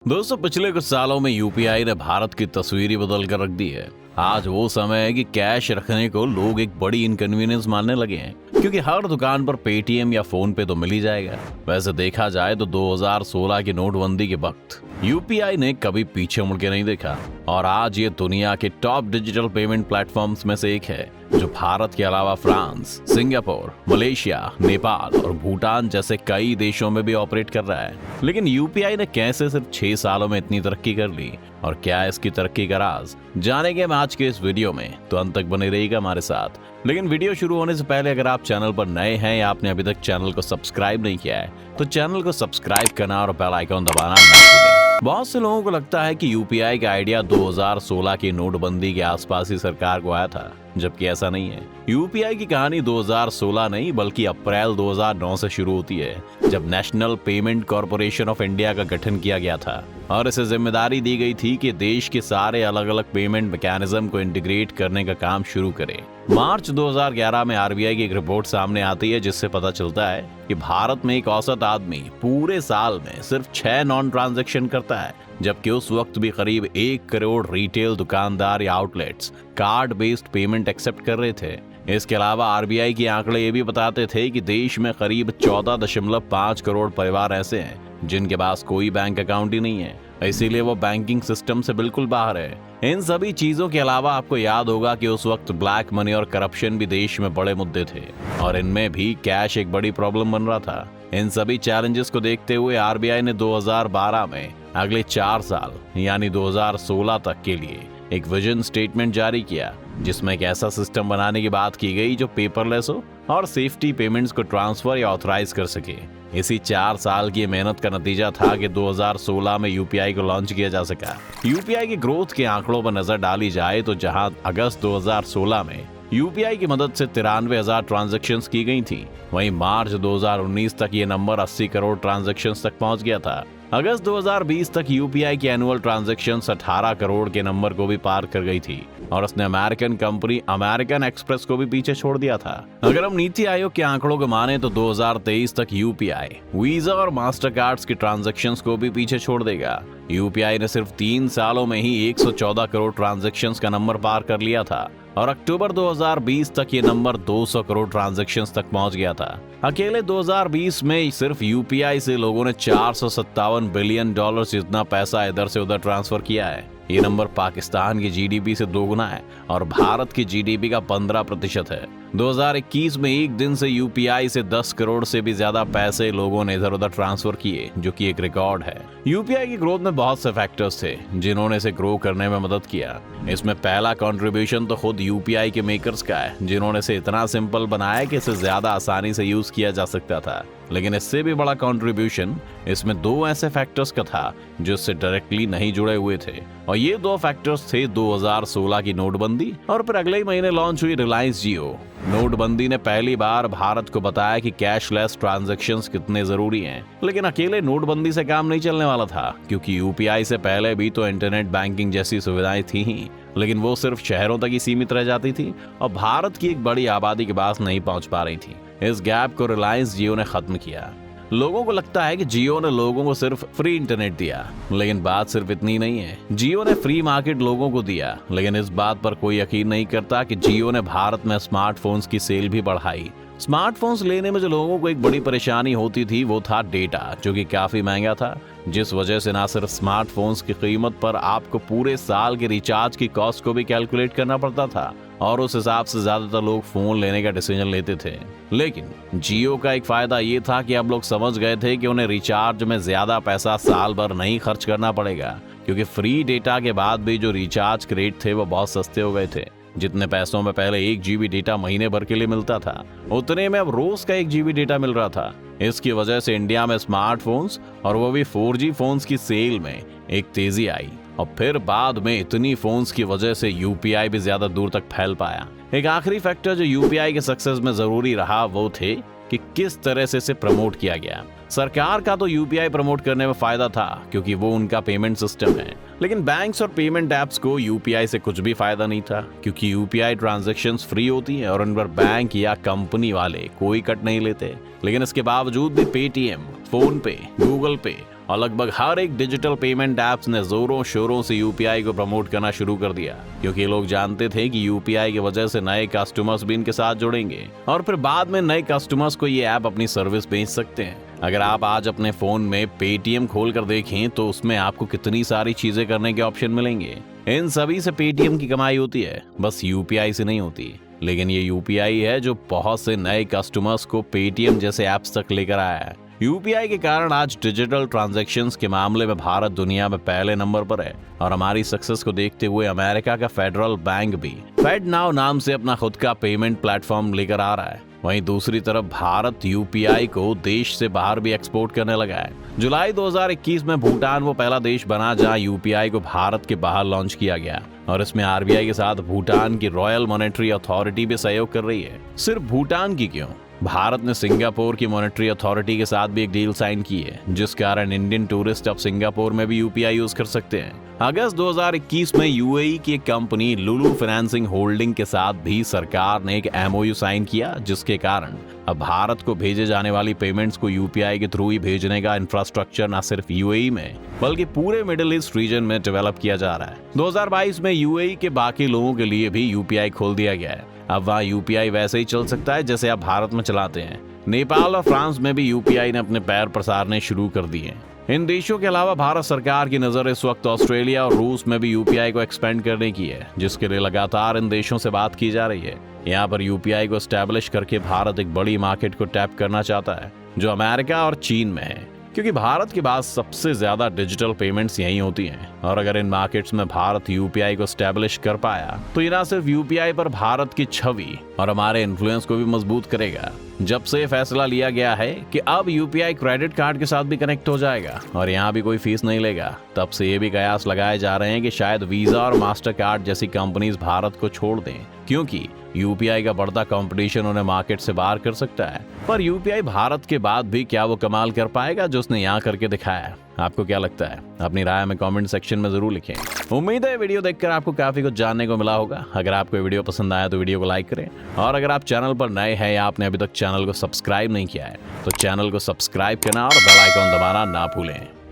दोस्तों, पिछले कुछ सालों में यूपीआई ने भारत की तस्वीर ही बदल कर रख दी है। आज वो समय है कि कैश रखने को लोग एक बड़ी इनकन्वीनियंस मानने लगे हैं, क्योंकि हर दुकान पर पेटीएम या फोन पे तो मिल ही जाएगा। वैसे देखा जाए तो 2016 की नोटबंदी के वक्त यूपीआई ने कभी पीछे मुड़ के नहीं देखा और आज ये दुनिया के टॉप डिजिटल पेमेंट प्लेटफॉर्म्स में से एक है, जो भारत के अलावा फ्रांस, सिंगापुर, मलेशिया, नेपाल और भूटान जैसे कई देशों में भी ऑपरेट कर रहा है। लेकिन यूपीआई ने कैसे सिर्फ 6 सालों में इतनी तरक्की कर ली और क्या है इसकी तरक्की का राज, जानेंगे हम आज के इस वीडियो में, तो अंत तक बने रहिएगा हमारे साथ। लेकिन वीडियो शुरू होने से पहले अगर आप चैनल पर नए हैं या आपने अभी तक चैनल को सब्सक्राइब नहीं किया है तो चैनल को सब्सक्राइब करना और बेल आइकन दबाना ना भूलें। बहुत से लोगों को लगता है कि यूपीआई का आइडिया 2016 की नोटबंदी के आसपास ही सरकार को आया था, जबकि ऐसा नहीं है। यूपीआई की कहानी 2016 नहीं बल्कि अप्रैल 2009 से शुरू होती है, जब national payment corporation of India का गठन किया गया था और इसे जिम्मेदारी दी गई थी कि देश के सारे अलग अलग पेमेंट मैकेनिज्म को इंटीग्रेट करने का काम शुरू करे। मार्च 2011 में आरबीआई की एक रिपोर्ट सामने आती है, जिससे पता चलता है कि भारत में एक औसत आदमी पूरे साल में सिर्फ 6 नॉन ट्रांजैक्शन करता है, जबकि उस वक्त भी करीब 1 करोड़ रिटेल दुकानदार या outlets card based payment accept कर रहे थे। इसके अलावा आरबीआई के आंकड़े ये भी बताते थे कि देश में करीब 14.5 करोड़ परिवार ऐसे हैं जिनके पास कोई बैंक अकाउंट ही नहीं है, इसीलिए वो बैंकिंग सिस्टम से बिल्कुल बाहर है। इन सभी चीजों के अलावा आपको याद होगा कि उस वक्त ब्लैक मनी और करप्शन भी देश में बड़े मुद्दे थे और इनमें भी कैश एक बड़ी प्रॉब्लम बन रहा था। इन सभी चैलेंजेस को देखते हुए आरबीआई ने 2012 में अगले 4 साल यानी 2016 तक के लिए एक विजन स्टेटमेंट जारी किया, जिसमें एक ऐसा सिस्टम बनाने की बात की गई जो पेपरलेस हो और सेफ्टी पेमेंट्स को ट्रांसफर या ऑथराइज कर सके। इसी 4 साल की मेहनत का नतीजा था कि 2016 में यूपीआई को लॉन्च किया जा सका। यूपीआई की ग्रोथ के आंकड़ों पर नजर डाली जाए तो जहां अगस्त 2016 में यूपीआई की मदद से 93,000 ट्रांजैक्शंस की गई थी, वहीं मार्च 2019 तक ये नंबर 80 करोड़ ट्रांजैक्शंस तक पहुंच गया था। अगस्त 2020 तक यूपीआई की एनुअल ट्रांजैक्शंस 18 करोड़ के नंबर को भी पार कर गई थी और उसने अमेरिकन कंपनी अमेरिकन एक्सप्रेस को भी पीछे छोड़ दिया था। अगर हम नीति आयोग के आंकड़ों को माने तो 2023 तक यूपीआई वीजा और मास्टर कार्ड्स की ट्रांजैक्शंस को भी पीछे छोड़ देगा। यूपीआई ने सिर्फ 3 सालों में ही 114 करोड़ ट्रांजैक्शंस का नंबर पार कर लिया था और अक्टूबर 2020 तक ये नंबर 200 करोड़ ट्रांजैक्शंस तक पहुंच गया था। अकेले 2020 में सिर्फ यूपीआई से लोगों ने 457 बिलियन डॉलर जितना पैसा इधर से उधर ट्रांसफर किया है। ये नंबर पाकिस्तान की जीडीपी से 2 गुना है और भारत की जीडीपी का 15% है। 2021 में एक दिन से यूपीआई से 10 करोड़ से भी ज्यादा पैसे लोगों ने इधर उधर ट्रांसफर किए, जो कि एक रिकॉर्ड है। यूपीआई की ग्रोथ में बहुत से फैक्टर्स थे जिन्होंने इसे ग्रो करने में मदद किया। इसमें पहला कंट्रीब्यूशन तो खुद यूपीआई के मेकर्स का है, जिन्होंने इसे इतना सिंपल बनाया कि इसे ज्यादा आसानी से यूज किया जा सकता था। लेकिन इससे भी बड़ा कंट्रीब्यूशन इसमें 2 ऐसे फैक्टर्स का था जो इससे डायरेक्टली नहीं जुड़े हुए थे, और ये 2 फैक्टर्स थे 2016 की नोटबंदी और फिर अगले ही महीने लॉन्च हुई रिलायंस जियो। नोटबंदी ने पहली बार भारत को बताया कि कैशलेस ट्रांजैक्शंस कितने जरूरी हैं, लेकिन अकेले नोटबंदी से काम नहीं चलने वाला था, क्योंकि यूपीआई से पहले भी तो इंटरनेट बैंकिंग जैसी सुविधाएं थी ही, लेकिन वो सिर्फ शहरों तक ही सीमित रह जाती थी और भारत की एक बड़ी आबादी के पास नहीं पहुंच पा रही थी। इस गैप को रिलायंस जियो ने खत्म किया। लोगों को लगता है कि जियो ने लोगों को सिर्फ फ्री इंटरनेट दिया, लेकिन बात सिर्फ इतनी नहीं है। जियो ने फ्री मार्केट लोगों को दिया, लेकिन इस बात पर कोई यकीन नहीं करता कि जियो ने भारत में स्मार्टफोन्स की सेल भी बढ़ाई। स्मार्टफोन्स लेने में जो लोगों को एक बड़ी परेशानी होती थी वो था डेटा, जो कि काफी महंगा था, जिस वजह से ना सिर्फ स्मार्टफोन्स की कीमत पर आपको पूरे साल के रिचार्ज की कॉस्ट को भी कैलकुलेट करना पड़ता था और उस हिसाब से ज्यादातर लोग फोन लेने का डिसीजन लेते थे। लेकिन जियो का एक फायदा ये था कि अब लोग समझ गए थे कि उन्हें रिचार्ज में ज्यादा पैसा साल भर नहीं खर्च करना पड़ेगा, क्योंकि फ्री डेटा के बाद भी जो रिचार्ज के रेट थे वो बहुत सस्ते हो गए थे। जितने पैसों में पहले 1 GB डेटा महीने भर के लिए मिलता था, उतने में अब रोज का 1 GB डेटा मिल रहा था। इसकी वजह से इंडिया में स्मार्टफोन्स और वो भी 4G फोन्स की सेल में एक तेजी आई और फिर बाद में इतनी फोन्स की वजह से यूपीआई भी ज्यादा दूर तक फैल पाया। एक आखिरी फैक्टर जो यूपीआई के सक्सेस में जरूरी रहा वो थे कि किस तरह से इसे प्रमोट किया गया। सरकार का तो यूपीआई प्रमोट करने में फायदा था, क्योंकि वो उनका पेमेंट सिस्टम है, लेकिन बैंक्स और पेमेंट ऐप्स को यूपीआई से कुछ भी फायदा नहीं था, क्योंकि यूपीआई ट्रांजैक्शंस फ्री होती हैं और उन पर बैंक या कंपनी वाले कोई कट नहीं लेते। लेकिन इसके बावजूद भी पेटीएम, फोन पे, गूगल पे और लगभग हर एक डिजिटल पेमेंट ऐप्स ने जोरों शोरों से यूपीआई को प्रमोट करना शुरू कर दिया, क्योंकि लोग जानते थे कि यूपीआई की वजह से नए कस्टमर्स भी इनके साथ जुड़ेंगे और फिर बाद में नए कस्टमर्स को ये ऐप अपनी सर्विस बेच सकते हैं। अगर आप आज अपने फोन में पेटीएम खोल कर देखें तो उसमें आपको कितनी सारी चीजें करने के ऑप्शन मिलेंगे। इन सभी से पेटीएम की कमाई होती है, बस यूपीआई से नहीं होती। लेकिन ये यूपीआई है जो बहुत से नए कस्टमर्स को पेटीएम जैसे ऐप्स तक लेकर आया है। यूपीआई के कारण आज डिजिटल ट्रांजैक्शंस के मामले में भारत दुनिया में पहले नंबर पर है और हमारी सक्सेस को देखते हुए अमेरिका का फेडरल बैंक भी FedNow नाम से अपना खुद का पेमेंट प्लेटफॉर्म लेकर आ रहा है। वहीं दूसरी तरफ भारत यूपीआई को देश से बाहर भी एक्सपोर्ट करने लगा है। जुलाई 2021 में भूटान वो पहला देश बना जहां यूपीआई को भारत के बाहर लॉन्च किया गया और इसमें आरबीआई के साथ भूटान की रॉयल मॉनेटरी अथॉरिटी भी सहयोग कर रही है। सिर्फ भूटान की क्यों, भारत ने सिंगापुर की मॉनेटरी अथॉरिटी के साथ भी एक डील साइन की है, जिस कारण इंडियन टूरिस्ट अब सिंगापुर में भी यूपीआई यूज कर सकते हैं। अगस्त 2021 में यूएई की एक कंपनी लुलु फाइनेंसिंग होल्डिंग के साथ भी सरकार ने एक एमओयू साइन किया, जिसके कारण अब भारत को भेजे जाने वाली पेमेंट्स को यूपीआई के थ्रू ही भेजने का इंफ्रास्ट्रक्चर न सिर्फ यूएई में बल्कि पूरे मिडिल ईस्ट रीजन में डेवलप किया जा रहा है। 2022 में यूएई के बाकी लोगों के लिए भी यूपीआई खोल दिया गया है। अब वहाँ यूपीआई वैसे ही चल सकता है जैसे आप भारत में चलाते हैं। नेपाल और फ्रांस में भी यूपीआई ने अपने पैर पसारने शुरू कर दिए हैं। इन देशों के अलावा भारत सरकार की नजर इस वक्त ऑस्ट्रेलिया और रूस में भी यूपीआई को एक्सपेंड करने की है, जिसके लिए लगातार इन देशों से बात की जा रही है। यहाँ पर यूपीआई को एस्टैब्लिश करके भारत एक बड़ी मार्केट को टैप करना चाहता है, जो अमेरिका और चीन में है, क्योंकि भारत के पास सबसे ज्यादा डिजिटल पेमेंट्स यहीं होती हैं। और अगर इन मार्केट्स में भारत यूपीआई को एस्टैब्लिश कर पाया तो ये न सिर्फ यूपीआई पर भारत की छवि और हमारे इन्फ्लुएंस को भी मजबूत करेगा। जब से फैसला लिया गया है कि अब यूपीआई क्रेडिट कार्ड के साथ भी कनेक्ट हो जाएगा और यहाँ भी कोई फीस नहीं लेगा, तब से ये भी कयास लगाए जा रहे हैं कि शायद वीजा और मास्टर कार्ड जैसी कंपनीज भारत को छोड़ दें, क्योंकि यूपीआई का बढ़ता कंपटीशन उन्हें मार्केट से बाहर कर सकता है। पर यूपीआई भारत के बाद भी क्या वो कमाल कर पाएगा जो उसने यहाँ करके दिखाया है? आपको क्या लगता है? अपनी राय में कमेंट सेक्शन में जरूर लिखें। उम्मीद है वीडियो देखकर आपको काफी कुछ जानने को मिला होगा। अगर आपको वीडियो पसंद आया तो वीडियो को लाइक करें और अगर आप चैनल पर नए हैं या आपने अभी तक चैनल को सब्सक्राइब नहीं किया है तो चैनल को सब्सक्राइब करना और बेल आइकॉन दबाना ना भूलें।